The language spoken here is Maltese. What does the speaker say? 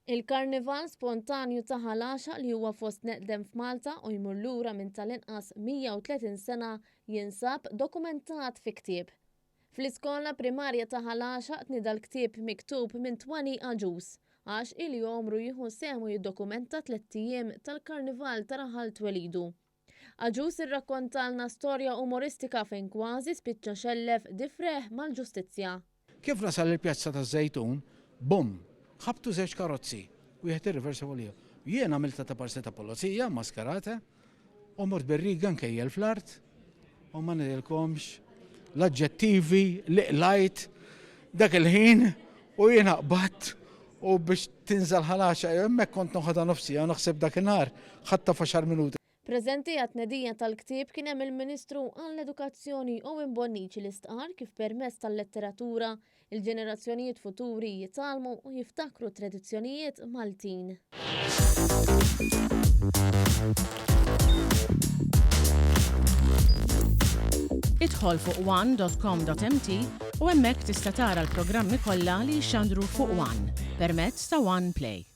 Il-karnival spontanju ta' ħalaxa li huwa fost neqdem f'Malta u jmur lura minn tal-inqas 130 sena jinsab dokumentat fi ktieb. Fl-iskola primarja ta' ħalaxa tnida l-ktieb miktub minn Twani Aġus għax il-jomru jieħu semu jiddokumenta 3 ijiem tal-karnival ta' raħal twelidu. Aġus irrakkontalna storja umoristika fejn kważi spiċċa xellef difreħ mal-ġustizzja. Kif nasal il-Pjazza taż-Żejtun, bum, ħabtu 2 karozzi, wieħed irriversa għalija. Jien għamilta ta' parsi ta' polizija, maskarata, u mort bir-riga nkejjel fl-art, u ma nidilkomx l-aġġettivi, liqlajt, dak il-ħin, u jien qbatt, u biex tinżal ħalaxa, hemmhekk kont noħodha nofsija, naħseb dak in-nar, ħatta f'10 minuti. Preżenti għat-tnedija tal-ktieb kien hemm il-Ministru għall-Edukazzjoni Owen Bonnici li stqar kif permezz tal-letteratura il-ġenerazzjonijiet futuri jitalmu u jiftakru tradizzjonijiet Maltin. Idħol fuq one.com.mt u hemmhekk tista' tara l-programmi kollha li jxandru fuq One permezz ta' One Play.